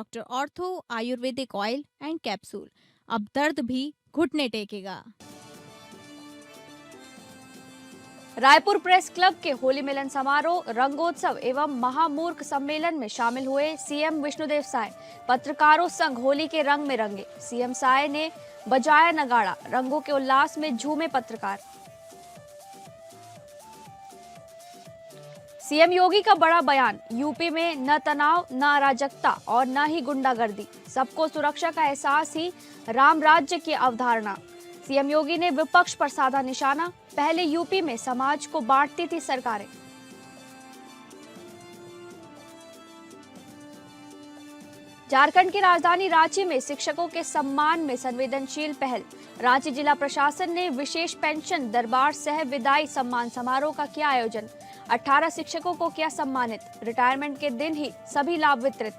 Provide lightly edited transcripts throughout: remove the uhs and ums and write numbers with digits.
Doctor ortho Ayurvedic oil and capsule. अब दर्द भी घुटने टेकेगा। रायपुर प्रेस क्लब के होली मिलन समारोह, रंगोत्सव एवं महामूर्ख सम्मेलन में शामिल हुए सीएम विष्णुदेव साय। पत्रकारों संग होली के रंग में रंगे। सीएम साय ने बजाया नगाड़ा, रंगों के उल्लास में झूमे पत्रकार। सीएम योगी का बड़ा बयान, यूपी में न तनाव, न अराजकता और न ही गुंडागर्दी, सबको सुरक्षा का एहसास ही राम राज्य की अवधारणा। सीएम योगी ने विपक्ष पर साधा निशाना, पहले यूपी में समाज को बांटती थी सरकारें। झारखंड की राजधानी रांची में शिक्षकों के सम्मान में संवेदनशील पहल। रांची जिला प्रशासन ने विशेष पेंशन दरबार सह विदाई सम्मान समारोह का किया आयोजन। 18 शिक्षकों को किया सम्मानित। रिटायरमेंट के दिन ही सभी लाभ वितरित।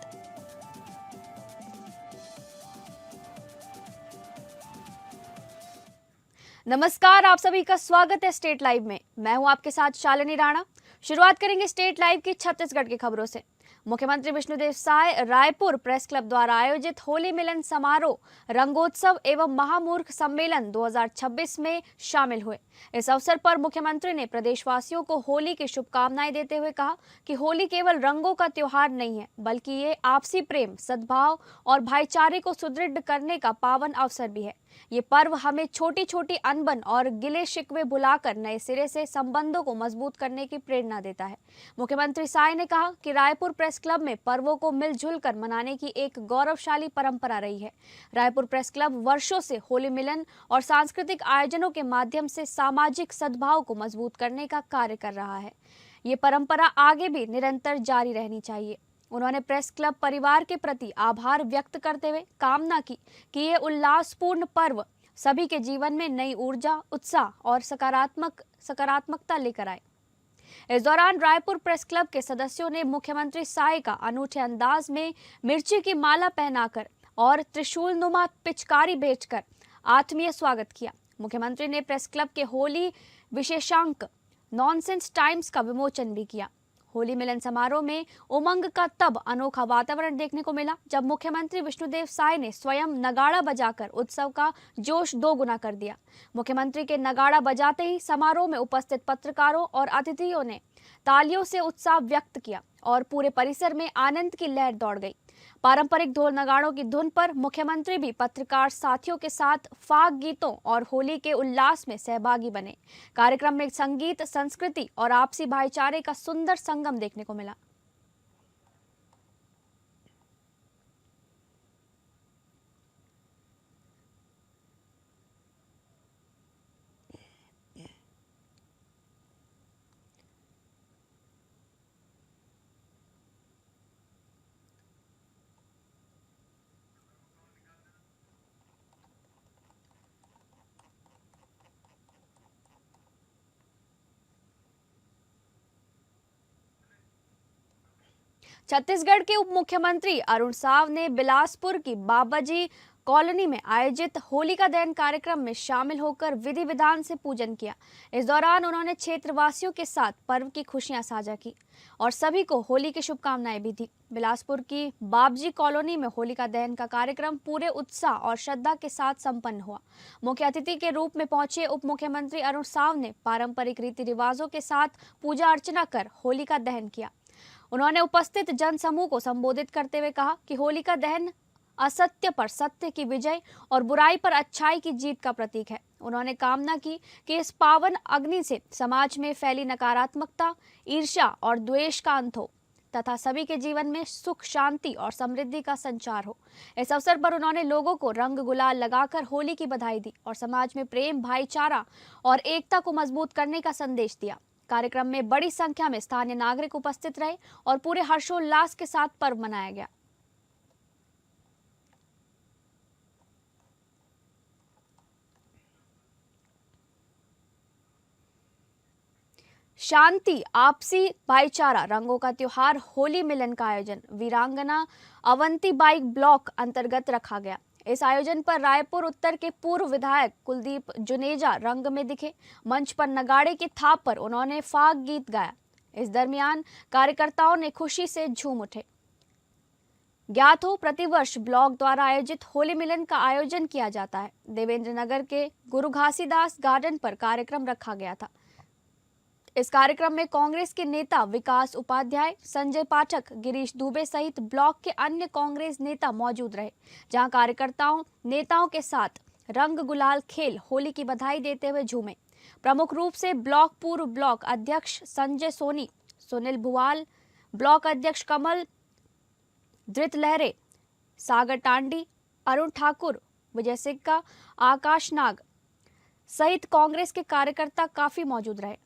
नमस्कार, आप सभी का स्वागत है स्टेट लाइव में। मैं हूं आपके साथ शालिनी राणा। शुरुआत करेंगे स्टेट लाइव की छत्तीसगढ़ की खबरों से। मुख्यमंत्री विष्णुदेव साय रायपुर प्रेस क्लब द्वारा आयोजित होली मिलन समारोह, रंगोत्सव एवं महामूर्ख सम्मेलन 2026 में शामिल हुए। इस अवसर पर मुख्यमंत्री ने प्रदेशवासियों को होली की शुभकामनाएं देते हुए कहा कि होली केवल रंगों का त्योहार नहीं है, बल्कि ये आपसी प्रेम, सद्भाव और भाईचारे को सुदृढ़ करने का पावन अवसर भी है। ये पर्व हमें छोटी छोटी अनबन और गिले शिकवे भुलाकर नए सिरे से संबंधों को मजबूत करने की प्रेरणा देता है। मुख्यमंत्री साय ने कहा कि रायपुर प्रेस क्लब में पर्वों को मिलजुल कर मनाने की एक गौरवशाली परंपरा रही है। रायपुर प्रेस क्लब वर्षों से होली मिलन और सांस्कृतिक आयोजनों के माध्यम से सामाजिक सद्भाव को मजबूत करने का कार्य कर रहा है। ये परंपरा आगे भी निरंतर जारी रहनी चाहिए। उन्होंने प्रेस क्लब परिवार के प्रति आभार व्यक्त करते हुए कामना की कि ये उल्लासपूर्ण पर्व सभी के जीवन में नई ऊर्जा, उत्साह और सकारात्मकता लेकर आए। इस दौरान रायपुर प्रेस क्लब के सदस्यों ने मुख्यमंत्री साय का अनूठे अंदाज में मिर्ची की माला पहनाकर और त्रिशूल नुमा पिचकारी भेजकर आत्मीय स्वागत किया। मुख्यमंत्री ने प्रेस क्लब के होली विशेषांक नॉनसेंस टाइम्स का विमोचन भी किया। होली मिलन समारोह में उमंग का तब अनोखा वातावरण देखने को मिला जब मुख्यमंत्री विष्णुदेव साय ने स्वयं नगाड़ा बजाकर उत्सव का जोश दोगुना कर दिया। मुख्यमंत्री के नगाड़ा बजाते ही समारोह में उपस्थित पत्रकारों और अतिथियों ने तालियों से उत्साह व्यक्त किया और पूरे परिसर में आनंद की लहर दौड़ गई। पारंपरिक ढोल नगाड़ों की धुन पर मुख्यमंत्री भी पत्रकार साथियों के साथ फाग गीतों और होली के उल्लास में सहभागी बने। कार्यक्रम में संगीत, संस्कृति और आपसी भाईचारे का सुंदर संगम देखने को मिला। छत्तीसगढ़ के उप मुख्यमंत्री अरुण साव ने बिलासपुर की बाबाजी कॉलोनी में आयोजित होलिका दहन कार्यक्रम में शामिल होकर विधि विधान से पूजन किया। इस दौरान उन्होंने क्षेत्रवासियों के साथ पर्व की खुशियां साझा की और सभी को होली की शुभकामनाएं भी दी। बिलासपुर की बाबजी कॉलोनी में होलिका दहन का कार्यक्रम पूरे उत्साह और श्रद्धा के साथ संपन्न हुआ। मुख्य अतिथि के रूप में पहुंचे उप मुख्यमंत्री अरुण साव ने पारंपरिक रीति रिवाजों के साथ पूजा अर्चना कर होलिका दहन किया। उन्होंने उपस्थित जन समूह को संबोधित करते हुए कहा कि होलिका दहन असत्य पर सत्य की विजय और बुराई पर अच्छाई की जीत का प्रतीक है। उन्होंने कामना की कि इस पावन अग्नि से समाज में फैली नकारात्मकता, ईर्ष्या और द्वेष का अंत हो तथा सभी के जीवन में सुख, शांति और समृद्धि का संचार हो। इस अवसर पर उन्होंने लोगों को रंग गुलाल लगाकर होली की बधाई दी और समाज में प्रेम, भाईचारा और एकता को मजबूत करने का संदेश दिया। कार्यक्रम में बड़ी संख्या में स्थानीय नागरिक उपस्थित रहे और पूरे हर्षोल्लास के साथ पर्व मनाया गया। शांति, आपसी भाईचारा, रंगों का त्योहार होली मिलन का आयोजन वीरांगना अवंती बाई ब्लॉक अंतर्गत रखा गया। इस आयोजन पर रायपुर उत्तर के पूर्व विधायक कुलदीप जुनेजा रंग में दिखे। मंच पर नगाड़े की थाप पर उन्होंने फाग गीत गाया। इस दरमियान कार्यकर्ताओं ने खुशी से झूम उठे। ज्ञात हो, प्रतिवर्ष ब्लॉक द्वारा आयोजित होली मिलन का आयोजन किया जाता है। देवेंद्र नगर के गुरु घासीदास गार्डन पर कार्यक्रम रखा गया था। इस कार्यक्रम में कांग्रेस के नेता विकास उपाध्याय, संजय पाठक, गिरीश दुबे सहित ब्लॉक के अन्य कांग्रेस नेता मौजूद रहे, जहां कार्यकर्ताओं नेताओं के साथ रंग गुलाल खेल होली की बधाई देते हुए झूमे। प्रमुख रूप से ब्लॉक पूर्व ब्लॉक अध्यक्ष संजय सोनी, सुनील भुवाल, ब्लॉक अध्यक्ष कमल धृत लहरे, सागर टांडी, अरुण ठाकुर, विजय सिक्का, आकाश नाग सहित कांग्रेस के कार्यकर्ता काफी मौजूद रहे।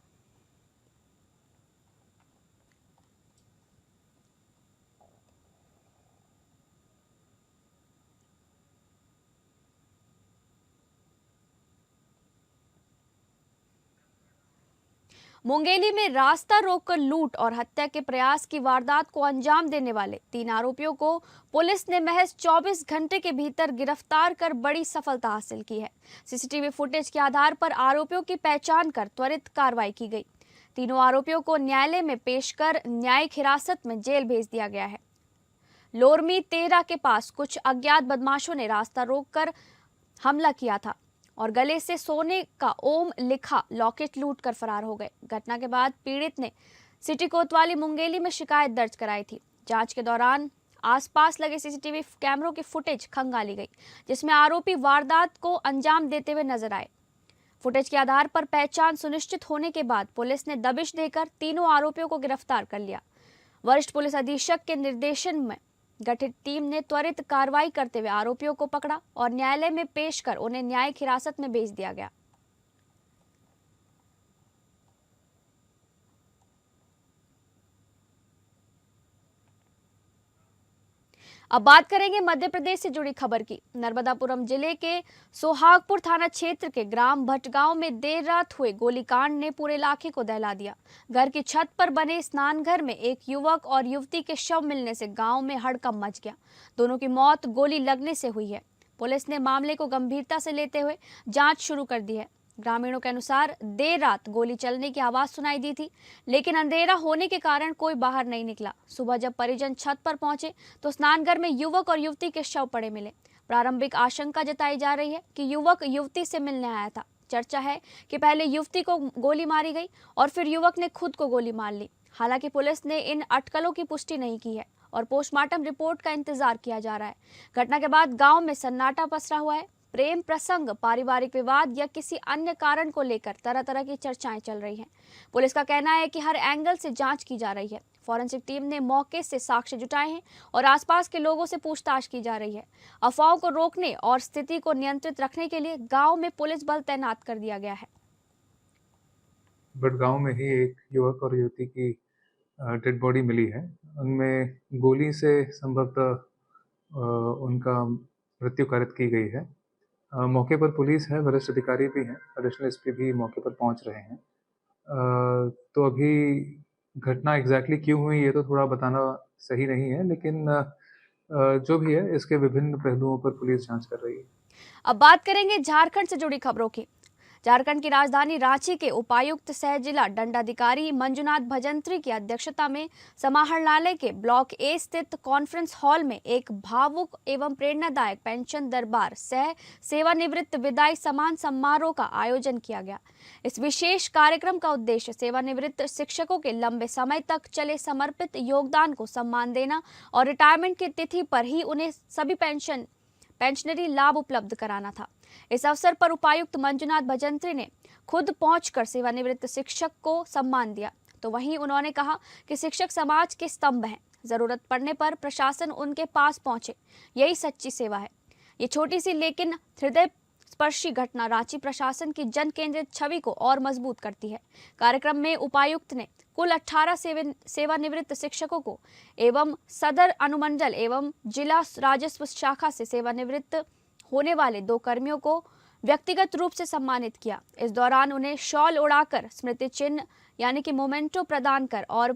मुंगेली में रास्ता रोककर लूट और हत्या के प्रयास की वारदात को अंजाम देने वाले 3 आरोपियों को पुलिस ने महज 24 घंटे के भीतर गिरफ्तार कर बड़ी सफलता हासिल की है। सीसीटीवी फुटेज के आधार पर आरोपियों की पहचान कर त्वरित कार्रवाई की गई। तीनों आरोपियों को न्यायालय में पेश कर न्यायिक हिरासत में जेल भेज दिया गया है। लोरमी तेरा के पास कुछ अज्ञात बदमाशों ने रास्ता रोककर हमला किया था और गले से सोने का ओम लिखा लॉकेट लूट कर फरार हो गए। घटना के बाद पीड़ित ने सिटी कोतवाली मुंगेली में शिकायत दर्ज कराई थी। जांच के दौरान आसपास लगे सीसीटीवी कैमरों की फुटेज खंगाली गई, जिसमें आरोपी वारदात को अंजाम देते हुए नजर आए। फुटेज के आधार पर पहचान सुनिश्चित होने के बाद पुलिस ने दबिश देकर तीनों आरोपियों को गिरफ्तार कर लिया। वरिष्ठ पुलिस अधीक्षक के निर्देशन में गठित टीम ने त्वरित कार्रवाई करते हुए आरोपियों को पकड़ा और न्यायालय में पेश कर उन्हें न्यायिक हिरासत में भेज दिया गया। अब बात करेंगे मध्य प्रदेश से जुड़ी खबर की। नर्मदापुरम जिले के सोहागपुर थाना क्षेत्र के ग्राम भटगांव में देर रात हुए गोलीकांड ने पूरे इलाके को दहला दिया। घर की छत पर बने स्नान घर में एक युवक और युवती के शव मिलने से गांव में हड़कंप मच गया। दोनों की मौत गोली लगने से हुई है। पुलिस ने मामले को गंभीरता से लेते हुए जांच शुरू कर दी है। ग्रामीणों के अनुसार देर रात गोली चलने की आवाज सुनाई दी थी, लेकिन अंधेरा होने के कारण कोई बाहर नहीं निकला। सुबह जब परिजन छत पर पहुंचे तो स्नानघर में युवक और युवती के शव पड़े मिले। प्रारंभिक आशंका जताई जा रही है कि युवक युवती से मिलने आया था। चर्चा है कि पहले युवती को गोली मारी गई और फिर युवक ने खुद को गोली मार ली। हालांकि पुलिस ने इन अटकलों की पुष्टि नहीं की है और पोस्टमार्टम रिपोर्ट का इंतजार किया जा रहा है। घटना के बाद गाँव में सन्नाटा पसरा हुआ है। प्रेम प्रसंग, पारिवारिक विवाद या किसी अन्य कारण को लेकर तरह तरह की चर्चाएं चल रही हैं। पुलिस का कहना है कि हर एंगल से जांच की जा रही है। फॉरेंसिक टीम ने मौके से साक्ष्य जुटाए हैं और आसपास के लोगों से पूछताछ की जा रही है। अफवाहों को रोकने और स्थिति को नियंत्रित रखने के लिए गांव में पुलिस बल तैनात कर दिया गया है। बट गांव में ही एक युवक और युवती की डेड बॉडी मिली है। उनमें गोली से संभवतः उनका मृत्यु कारित की गई है। मौके पर पुलिस है, वरिष्ठ अधिकारी भी हैं, एडिशनल एसपी भी मौके पर पहुंच रहे हैं। तो अभी घटना एग्जैक्टली क्यों हुई ये तो थोड़ा बताना सही नहीं है, लेकिन जो भी है इसके विभिन्न पहलुओं पर पुलिस जांच कर रही है। अब बात करेंगे झारखंड से जुड़ी खबरों की। झारखंड की राजधानी रांची के उपायुक्त सह जिला दंडाधिकारी मंजुनाथ भजंत्री की अध्यक्षता में समाहरणालय के ब्लॉक ए स्थित कॉन्फ्रेंस हॉल में एक भावुक एवं प्रेरणादायक पेंशन दरबार सह सेवानिवृत्त विदाई सम्मान समारोह का आयोजन किया गया। इस विशेष कार्यक्रम का उद्देश्य सेवानिवृत्त शिक्षकों के लंबे समय तक चले समर्पित योगदान को सम्मान देना और रिटायरमेंट की तिथि पर ही उन्हें सभी पेंशनरी लाभ उपलब्ध कराना था। इस अवसर पर उपायुक्त मंजुनाथ भजंत्री ने खुद पहुंचकर सेवानिवृत्त शिक्षक को सम्मान दिया। तो वहीं उन्होंने कहा कि शिक्षक समाज के स्तंभ हैं, जरूरत पड़ने पर प्रशासन उनके पास पहुंचे, यही सच्ची सेवा है। ये छोटी सी लेकिन हृदय स्पर्शी घटना रांची प्रशासन की जन केंद्रित छवि को और मजबूत करती है। कार्यक्रम में उपायुक्त ने कुल 18 सेवानिवृत्त शिक्षकों को एवं सदर अनुमंडल एवं जिला राजस्व शाखा से सेवानिवृत्त होने वाले 2 कर्मियों को व्यक्तिगत रूप से सम्मानित किया। इस दौरान उन्हें शॉल उड़ाकर स्मृति चिन्ह यानी कि मोमेंटो प्रदान कर और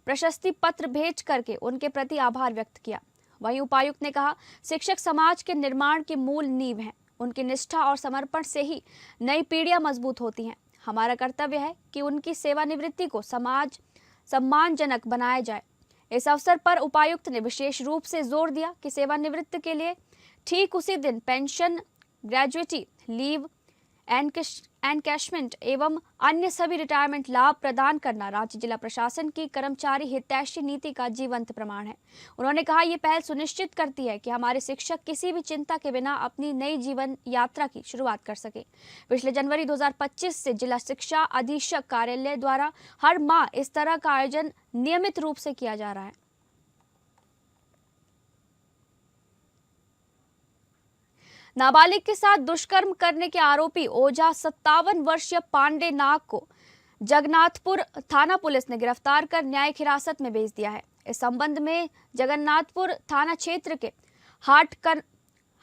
प्रशस्ति पत्र भेज करके उनके प्रति आभार व्यक्त किया। वहीं उपायुक्त ने कहा, शिक्षक समाज के निर्माण की मूल नींव हैं। उनकी निष्ठा और समर्पण से ही नई पीढ़ियां मजबूत होती हैं। हमारा कर्तव्य है कि उनकी सेवानिवृत्ति को समाज सम्मानजनक बनाया जाए। इस अवसर पर उपायुक्त ने विशेष रूप से जोर दिया कि सेवानिवृत्त के लिए ठीक उसी दिन पेंशन, ग्रेजुएटी लीव, एनकैशमेंट एवं अन्य सभी रिटायरमेंट लाभ प्रदान करना राज्य जिला प्रशासन की कर्मचारी हितैषी नीति का जीवंत प्रमाण है। उन्होंने कहा, ये पहल सुनिश्चित करती है कि हमारे शिक्षक किसी भी चिंता के बिना अपनी नई जीवन यात्रा की शुरुआत कर सके। पिछले जनवरी 2025 से जिला शिक्षा अधीक्षक कार्यालय द्वारा हर माह इस तरह का आयोजन नियमित रूप से किया जा रहा है। नाबालिग के साथ दुष्कर्म करने के आरोपी ओझा 57 वर्षीय पांडे नाग को जगन्नाथपुर थाना पुलिस ने गिरफ्तार कर न्यायिक हिरासत में भेज दिया है। इस संबंध में जगन्नाथपुर थाना क्षेत्र के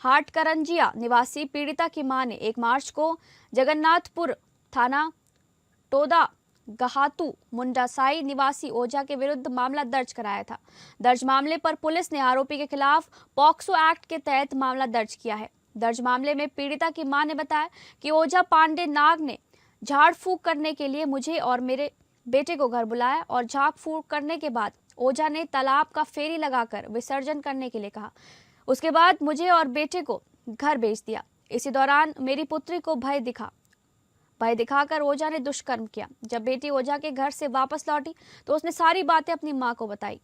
हाटकरंजिया निवासी पीड़िता की मां ने 1 मार्च को जगन्नाथपुर थाना टोदा गहातू मुंडासाई निवासी ओझा के विरुद्ध मामला दर्ज कराया था। दर्ज मामले पर पुलिस ने आरोपी के खिलाफ पॉक्सो एक्ट के तहत मामला दर्ज किया है। दर्ज मामले में पीड़िता की मां ने बताया कि ओझा पांडे नाग ने झाड़ फूंक करने के लिए मुझे और मेरे बेटे को घर बुलाया और झाड़ फूंक करने के बाद ओझा ने तालाब का फेरी लगाकर विसर्जन करने के लिए कहा। उसके बाद मुझे और बेटे को घर भेज दिया। इसी दौरान मेरी पुत्री को भय दिखाकर ओझा ने दुष्कर्म किया। जब बेटी ओझा के घर से वापस लौटी तो उसने सारी बातें अपनी मां को बताई।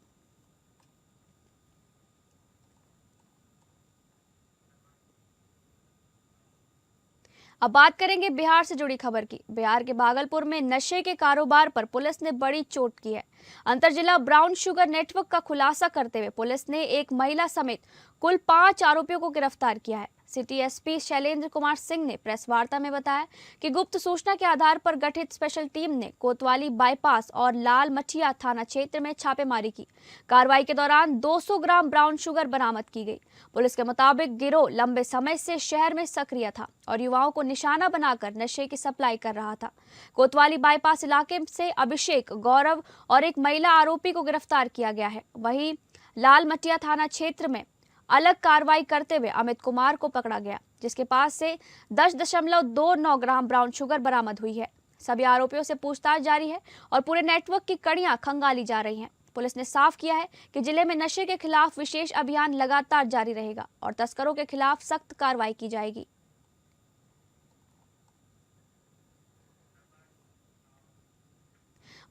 अब बात करेंगे बिहार से जुड़ी खबर की। बिहार के भागलपुर में नशे के कारोबार पर पुलिस ने बड़ी चोट की है। अंतर जिला ब्राउन शुगर नेटवर्क का खुलासा करते हुए पुलिस ने एक महिला समेत कुल 5 आरोपियों को गिरफ्तार किया है। सिटी एसपी शैलेंद्र कुमार सिंह ने प्रेस वार्ता में बताया कि गुप्त सूचना के आधार पर गठित स्पेशल टीम ने कोतवाली बाईपास और लाल मठिया थाना क्षेत्र में छापेमारी की। कार्रवाई के दौरान 200 ग्राम ब्राउन शुगर बरामद की गई। पुलिस के मुताबिक गिरोह लंबे समय से शहर में सक्रिय था और युवाओं को निशाना बनाकर नशे की सप्लाई कर रहा था। कोतवाली बाईपास इलाके से अभिषेक, गौरव और एक महिला आरोपी को गिरफ्तार किया गया है। वहीं लाल मटिया थाना क्षेत्र में अलग कार्रवाई करते हुए अमित कुमार को पकड़ा गया, जिसके पास से 10.29 ग्राम ब्राउन शुगर बरामद हुई है। सभी आरोपियों से पूछताछ जारी है और पूरे नेटवर्क की कड़ियां खंगाली जा रही हैं। पुलिस ने साफ किया है कि जिले में नशे के खिलाफ विशेष अभियान लगातार जारी रहेगा और तस्करों के खिलाफ सख्त कार्रवाई की जाएगी।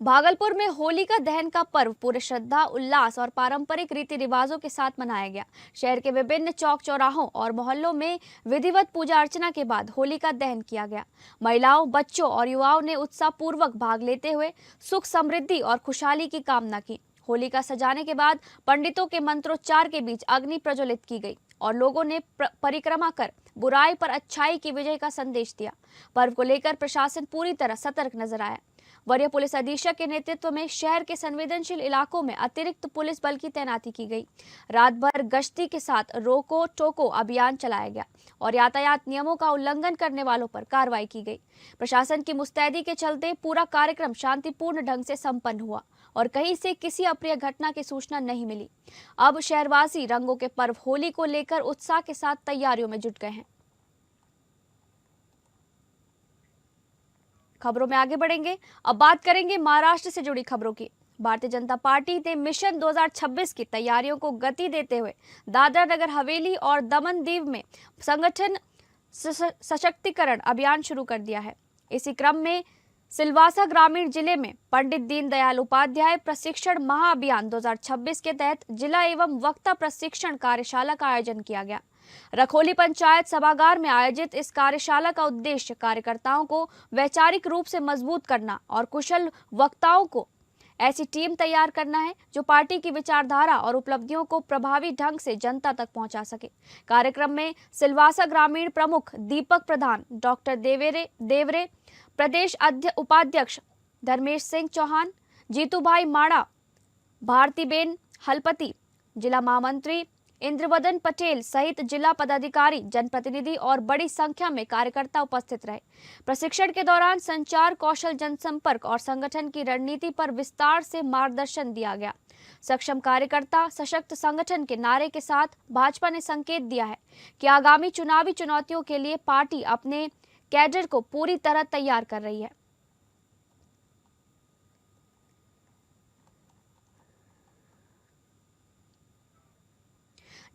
भागलपुर में होलिका दहन का पर्व पूरे श्रद्धा, उल्लास और पारंपरिक रीति रिवाजों के साथ मनाया गया। शहर के विभिन्न चौक चौराहों और मोहल्लों में विधिवत पूजा अर्चना के बाद होलिका दहन किया गया। महिलाओं, बच्चों और युवाओं ने उत्साहपूर्वक भाग लेते हुए सुख, समृद्धि और खुशहाली की कामना की। होलिका सजाने के बाद पंडितों के मंत्रोच्चार के बीच अग्नि प्रज्वलित की गई और लोगों ने परिक्रमा कर बुराई पर अच्छाई की विजय का संदेश दिया। पर्व को लेकर प्रशासन पूरी तरह सतर्क नजर आया। वरीय पुलिस अधीक्षक के नेतृत्व में शहर के संवेदनशील इलाकों में अतिरिक्त पुलिस बल की तैनाती की गई। रात भर गश्ती के साथ रोको टोको अभियान चलाया गया और यातायात नियमों का उल्लंघन करने वालों पर कार्रवाई की गई। प्रशासन की मुस्तैदी के चलते पूरा कार्यक्रम शांतिपूर्ण ढंग से संपन्न हुआ और कहीं से किसी अप्रिय घटना की सूचना नहीं मिली। अब शहरवासी रंगों के पर्व होली को लेकर उत्साह के साथ तैयारियों में जुट गए हैं। खबरों में आगे बढ़ेंगे। अब बात करेंगे महाराष्ट्र से जुड़ी खबरों की। भारतीय जनता पार्टी ने मिशन 2026 की तैयारियों को गति देते हुए दादरा नगर हवेली और दमन दीव में संगठन सशक्तिकरण अभियान शुरू कर दिया है। इसी क्रम में सिलवासा ग्रामीण जिले में पंडित दीनदयाल उपाध्याय प्रशिक्षण महाअभियान 2026 के तहत जिला एवं वक्ता प्रशिक्षण कार्यशाला का आयोजन किया गया। रखोली पंचायत सभागार में आयोजित इस कार्यशाला का उद्देश्य कार्यकर्ताओं को वैचारिक रूप से मजबूत करना और कुशल वक्ताओं को ऐसी टीम तैयार करना है जो पार्टी की विचारधारा और उपलब्धियों को प्रभावी ढंग से जनता तक पहुंचा सके। कार्यक्रम में सिलवासा ग्रामीण प्रमुख दीपक प्रधान, डॉक्टर देवरे, प्रदेश उपाध्यक्ष धर्मेश सिंह चौहान, जीतूभाई माड़ा, भारतीबेन हलपति, जिला महामंत्री इंद्रवदन पटेल सहित जिला पदाधिकारी, जनप्रतिनिधि और बड़ी संख्या में कार्यकर्ता उपस्थित रहे। प्रशिक्षण के दौरान संचार कौशल, जनसंपर्क और संगठन की रणनीति पर विस्तार से मार्गदर्शन दिया गया। सक्षम कार्यकर्ता सशक्त संगठन के नारे के साथ भाजपा ने संकेत दिया है कि आगामी चुनावी चुनौतियों के लिए पार्टी अपने कैडर को पूरी तरह तैयार कर रही है।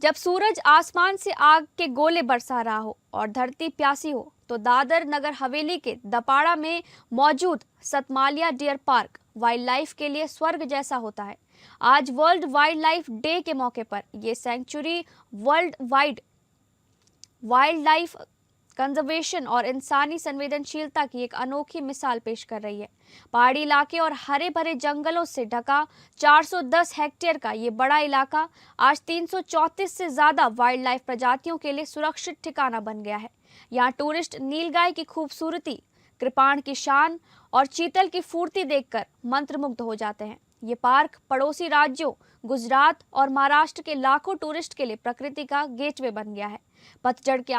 जब सूरज आसमान से आग के गोले बरसा रहा हो और धरती प्यासी हो तो दादर नगर हवेली के दपाड़ा में मौजूद Satmaliya deer park wild life के लिए स्वर्ग जैसा होता है। आज वर्ल्ड वाइल्ड लाइफ डे के मौके पर यह century worldwide wildlife conservation और इंसानी संवेदनशीलता की एक अनोखी मिसाल पेश कर रही है। पहाड़ी इलाके और हरे भरे जंगलों से ढका 410 हेक्टेयर का ये बड़ा इलाका आज 334 से ज्यादा वाइल्ड लाइफ प्रजातियों के लिए सुरक्षित ठिकाना बन गया है। यहाँ टूरिस्ट नीलगाय की खूबसूरती, कृपाण की शान और चीतल की फुर्ती देखकर मंत्रमुग्ध हो जाते हैं। ये पार्क पड़ोसी राज्यों गुजरात और महाराष्ट्र के लाखों टूरिस्ट के लिए प्रकृति का गेटवे बन गया है। पतझड़ के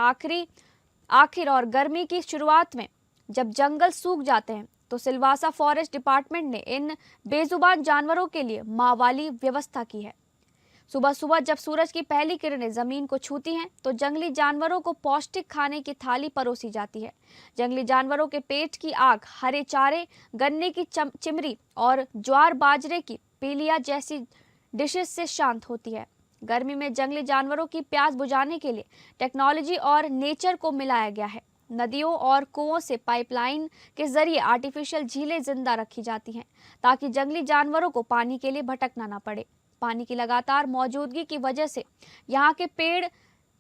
आखिर और गर्मी की शुरुआत में जब जंगल सूख जाते हैं तो सिलवासा फॉरेस्ट डिपार्टमेंट ने इन बेजुबान जानवरों के लिए माँ वाली व्यवस्था की है। सुबह सुबह जब सूरज की पहली किरणें जमीन को छूती हैं तो जंगली जानवरों को पौष्टिक खाने की थाली परोसी जाती है। जंगली जानवरों के पेट की आग हरे चारे, गन्ने की चिमरी और ज्वार बाजरे की पीलिया जैसी डिशेस से शांत होती है। गर्मी में जंगली जानवरों की प्यास बुझाने के लिए टेक्नोलॉजी और नेचर को मिलाया गया है। नदियों और कुओं से पाइपलाइन के जरिए आर्टिफिशियल झीलें जिंदा रखी जाती हैं ताकि जंगली जानवरों को पानी के लिए भटकना न पड़े। पानी की लगातार मौजूदगी की वजह से यहाँ के पेड़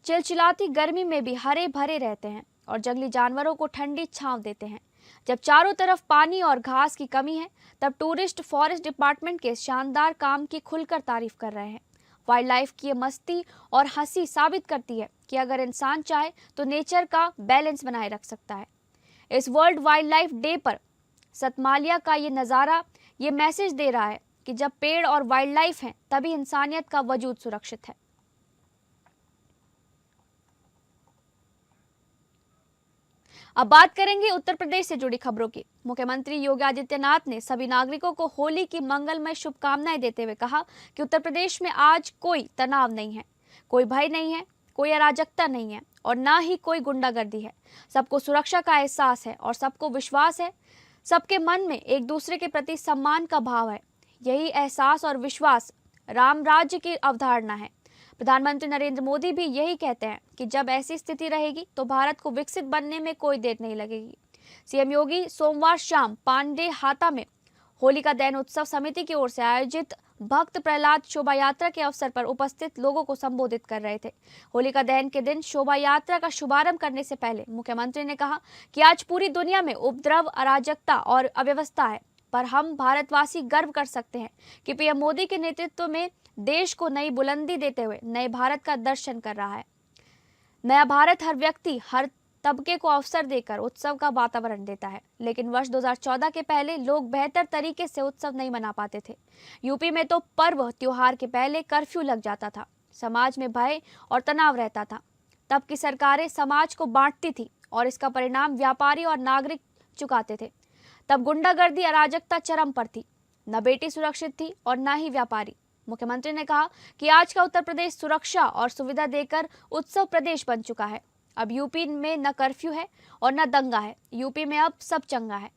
चिलचिलाती गर्मी में भी हरे भरे रहते हैं और जंगली जानवरों को ठंडी छांव देते हैं। जब चारों तरफ पानी और घास की कमी है तब टूरिस्ट फॉरेस्ट डिपार्टमेंट के शानदार काम की खुलकर तारीफ कर रहे हैं। वाइल्ड लाइफ की ये मस्ती और हंसी साबित करती है कि अगर इंसान चाहे तो नेचर का बैलेंस बनाए रख सकता है। इस वर्ल्ड वाइल्ड लाइफ डे पर सतमालिया का ये नज़ारा ये मैसेज दे रहा है कि जब पेड़ और वाइल्ड लाइफ हैं तभी इंसानियत का वजूद सुरक्षित है। अब बात करेंगे उत्तर प्रदेश से जुड़ी खबरों की। मुख्यमंत्री योगी आदित्यनाथ ने सभी नागरिकों को होली की मंगलमय शुभकामनाएं देते हुए कहा कि उत्तर प्रदेश में आज कोई तनाव नहीं है, कोई भय नहीं है, कोई अराजकता नहीं है और ना ही कोई गुंडागर्दी है। सबको सुरक्षा का एहसास है और सबको विश्वास है। सबके मन में एक दूसरे के प्रति सम्मान का भाव है। यही एहसास और विश्वास राम राज्य की अवधारणा है। प्रधानमंत्री नरेंद्र मोदी भी यही कहते हैं कि जब ऐसी स्थिति रहेगी तो भारत को विकसित बनने में कोई देर नहीं लगेगी। सीएम योगी सोमवार शाम पांडे हाता में होलिका दहन उत्सव समिति की ओर से आयोजित भक्त प्रहलाद शोभा यात्रा के अवसर पर उपस्थित लोगों को संबोधित कर रहे थे। होलिका दहन के दिन शोभा यात्रा का शुभारंभ करने से पहले मुख्यमंत्री ने कहा कि आज पूरी दुनिया में उपद्रव, अराजकता और अव्यवस्था है, पर हम भारतवासी गर्व कर सकते हैं कि पीएम मोदी के नेतृत्व में देश को नई बुलंदी देते हुए नए भारत का दर्शन कर रहा है। नया भारत हर व्यक्ति, हर तबके को अवसर देकर उत्सव का वातावरण देता है। लेकिन वर्ष 2014 के पहले लोग बेहतर तरीके से उत्सव नहीं मना पाते थे। यूपी में तो पर्व त्योहार के पहले कर्फ्यू लग जाता था, समाज में भय और तनाव रहता था। तब की सरकारें समाज को बांटती थी और इसका परिणाम व्यापारी और नागरिक चुकाते थे। तब गुंडागर्दी, अराजकता चरम पर थी। न बेटी सुरक्षित थी और न ही व्यापारी। मुख्यमंत्री ने कहा कि आज का उत्तर प्रदेश सुरक्षा और सुविधा देकर उत्सव प्रदेश बन चुका है। अब यूपी में न कर्फ्यू है और न दंगा है, यूपी में अब सब चंगा है।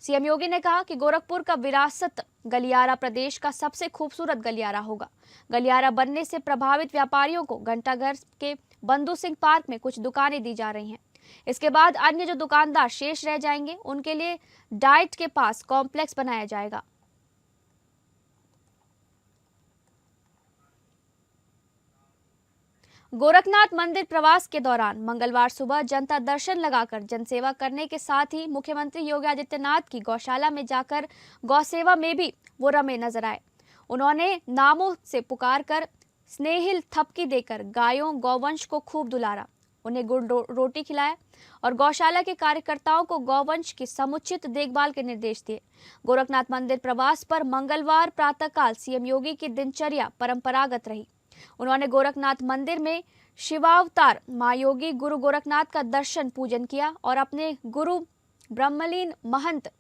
सीएम योगी ने कहा कि गोरखपुर का विरासत गलियारा प्रदेश का सबसे खूबसूरत गलियारा होगा। गलियारा बनने से प्रभावित व्यापारियों को घंटाघर के बंधु सिंह पार्क में कुछ दुकानें दी जा रही हैं। इसके बाद अन्य जो दुकानदार शेष रह जाएंगे उनके लिए डाइट के पास कॉम्प्लेक्स बनाया जाएगा। गोरखनाथ मंदिर प्रवास के दौरान मंगलवार सुबह जनता दर्शन लगाकर जनसेवा करने के साथ ही मुख्यमंत्री योगी आदित्यनाथ की गौशाला में जाकर गौसेवा में भी वो रमे नजर आए। उन्होंने नामों से पुकार कर स्नेहिल थपकी देकर गायों गौवंश को खूब दुलारा, उन्हें गुड़ रोटी खिलाया और गौशाला के कार्यकर्ताओं को गौवंश की समुचित देखभाल के निर्देश दिए। गोरखनाथ मंदिर प्रवास पर मंगलवार प्रातःकाल सीएम योगी की दिनचर्या परंपरागत रही। उन्होंने गोरखनाथ मंदिर में शिवावतार मां योगी गुरु गोरखनाथ का दर्शन पूजन किया और अपने गुरु ब्रह्मलीन महंत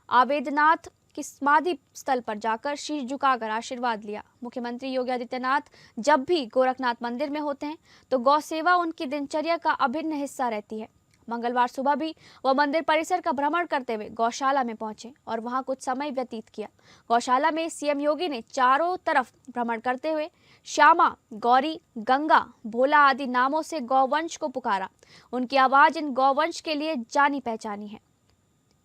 आवेदनाथ की समाधि स्थल पर जाकर शीश झुकाकर आशीर्वाद लिया। मुख्यमंत्री योगी आदित्यनाथ जब भी गोरखनाथ मंदिर में होते हैं तो गौ सेवा उनकी दिनचर्या का अभिन्न हिस्सा रहती है। मंगलवार सुबह भी वह मंदिर परिसर का भ्रमण करते हुए गौशाला में पहुंचे और वहां कुछ समय व्यतीत किया। गौशाला में सीएम योगी ने चारों तरफ भ्रमण करते हुए श्यामा, गौरी, गंगा, भोला आदि नामों से गौवंश को पुकारा। उनकी आवाज इन गौवंश के लिए जानी पहचानी है।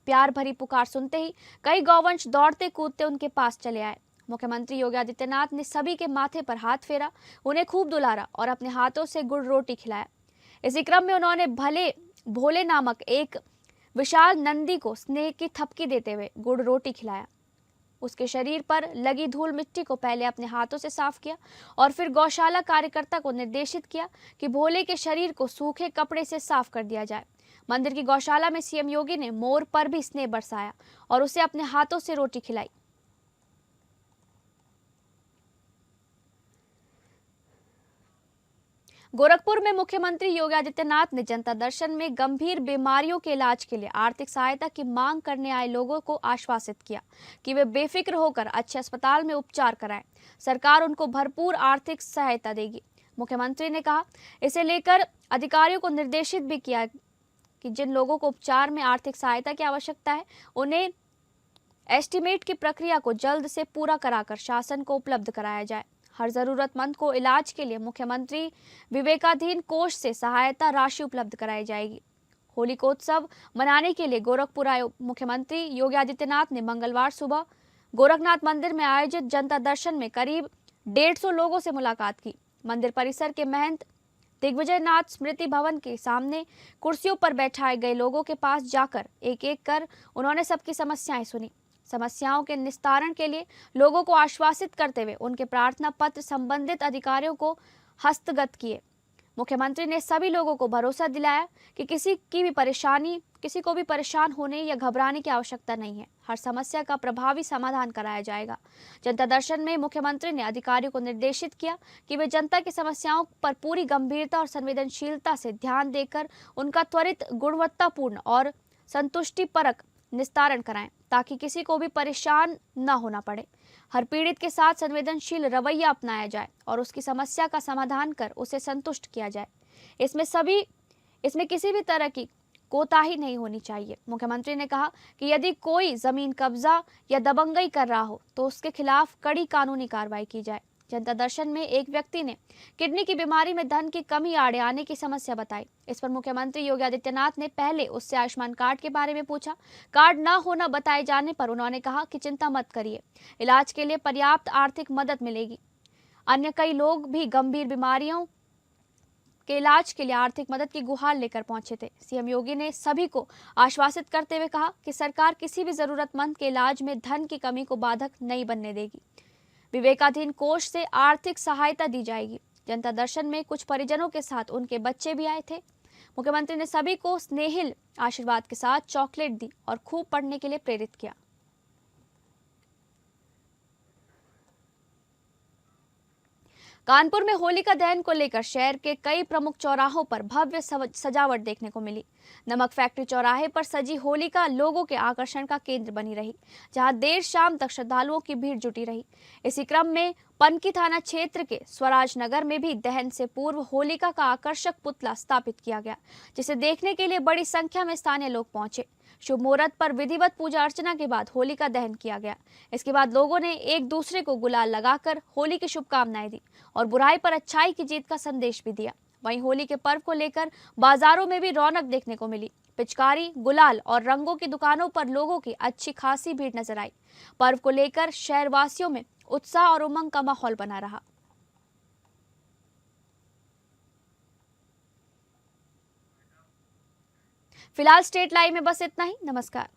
प्यार भरी पुकार सुनते ही कई गौवंश दौड़ते कूदते उनके पास चले आए। मुख्यमंत्री योगी आदित्यनाथ ने सभी के माथे पर हाथ फेरा, उन्हें खूब दुलारा और अपने हाथों से गुड़ रोटी खिलाया। इसी क्रम में उन्होंने भोले नामक एक विशाल नंदी को स्नेह की थपकी देते हुए गुड़ रोटी खिलाया। उसके शरीर पर लगी धूल मिट्टी को पहले अपने हाथों से साफ किया और फिर गौशाला कार्यकर्ता को निर्देशित किया कि भोले के शरीर को सूखे कपड़े से साफ कर दिया जाए। मंदिर की गौशाला में सीएम योगी ने मोर पर भी स्नेह बरसाया और उसे अपने हाथों से रोटी खिलाई। गोरखपुर में मुख्यमंत्री योगी आदित्यनाथ ने जनता दर्शन में गंभीर बीमारियों के इलाज के लिए आर्थिक सहायता की मांग करने आए लोगों को आश्वासित किया कि वे बेफिक्र होकर अच्छे अस्पताल में उपचार कराएं। सरकार उनको भरपूर आर्थिक सहायता देगी। मुख्यमंत्री ने कहा, इसे लेकर अधिकारियों को निर्देशित भी किया कि जिन लोगों को उपचार में आर्थिक सहायता की आवश्यकता है, उन्हें एस्टीमेट की प्रक्रिया को जल्द से पूरा कराकर शासन को उपलब्ध कराया जाए। हर जरूरतमंद को इलाज के लिए मुख्यमंत्री विवेकाधीन कोष से सहायता राशि उपलब्ध कराई जाएगी। होलिकोत्सव मनाने के लिए गोरखपुर आए मुख्यमंत्री योगी आदित्यनाथ ने मंगलवार सुबह गोरखनाथ मंदिर में आयोजित जनता दर्शन में करीब 150 लोगों से मुलाकात की। मंदिर परिसर के महंत दिग्विजयनाथ स्मृति भवन के सामने कुर्सियों पर बैठाए गए लोगों के पास जाकर एक एक कर उन्होंने सबकी समस्याएं सुनी। समस्याओं के निस्तारण के लिए लोगों को आश्वासित करते हुए उनके प्रार्थना पत्र संबंधित अधिकारियों को हस्तगत किए। मुख्यमंत्री ने सभी लोगों को भरोसा दिलाया कि किसी को भी परेशान होने या घबराने की आवश्यकता नहीं है। हर समस्या का प्रभावी समाधान कराया जाएगा। जनता दर्शन में मुख्यमंत्री ने अधिकारियों को निर्देशित किया कि वे जनता की समस्याओं पर पूरी गंभीरता और संवेदनशीलता से ध्यान देकर उनका त्वरित, गुणवत्तापूर्ण और संतुष्टिपरक निस्तारण कराएं, ताकि किसी को भी परेशान न होना पड़े। हर पीड़ित के साथ संवेदनशील रवैया अपनाया जाए और उसकी समस्या का समाधान कर उसे संतुष्ट किया जाए। इसमें किसी भी तरह की कोताही नहीं होनी चाहिए। मुख्यमंत्री ने कहा कि यदि कोई जमीन कब्जा या दबंगई कर रहा हो तो उसके खिलाफ कड़ी कानूनी कार्रवाई की जाए। जनता दर्शन में एक व्यक्ति ने किडनी की बीमारी में धन की कमी आड़े आने की समस्या बताई। इस पर मुख्यमंत्री योगी आदित्यनाथ ने पहले उससे आयुष्मान कार्ड के बारे में पूछा। कार्ड न होना बताए जाने पर उन्होंने कहा कि चिंता मत करिए, इलाज के लिए पर्याप्त आर्थिक मदद मिलेगी। अन्य कई लोग भी गंभीर बीमारियों के इलाज के लिए आर्थिक मदद की गुहार लेकर पहुंचे थे। सीएम योगी ने सभी को आश्वासित करते हुए कहा कि सरकार किसी भी जरूरतमंद के इलाज में धन की कमी को बाधक नहीं बनने देगी। विवेकाधीन कोष से आर्थिक सहायता दी जाएगी। जनता दर्शन में कुछ परिजनों के साथ उनके बच्चे भी आए थे। मुख्यमंत्री ने सभी को स्नेहिल आशीर्वाद के साथ चॉकलेट दी और खूब पढ़ने के लिए प्रेरित किया। कानपुर में होलिका दहन को लेकर शहर के कई प्रमुख चौराहों पर भव्य सजावट देखने को मिली। नमक फैक्ट्री चौराहे पर सजी होलिका लोगों के आकर्षण का केंद्र बनी रही, जहां देर शाम तक श्रद्धालुओं की भीड़ जुटी रही। इसी क्रम में पनकी थाना क्षेत्र के स्वराज नगर में भी दहन से पूर्व होलिका का आकर्षक पुतला स्थापित किया गया, जिसे देखने के लिए बड़ी संख्या में स्थानीय लोग पहुंचे। शुभ मुहूर्त पर विधिवत पूजा अर्चना के बाद होलिका दहन किया गया। इसके बाद लोगों ने एक दूसरे को गुलाल लगाकर होली की शुभकामनाएं दी और बुराई पर अच्छाई की जीत का संदेश भी दिया। वहीं होली के पर्व को लेकर बाजारों में भी रौनक देखने को मिली। पिचकारी, गुलाल और रंगों की दुकानों पर लोगों की अच्छी खासी भीड़ नजर आई। पर्व को लेकर शहरवासियों में उत्साह और उमंग का माहौल बना रहा। फिलहाल स्टेट लाइव में बस इतना ही। नमस्कार।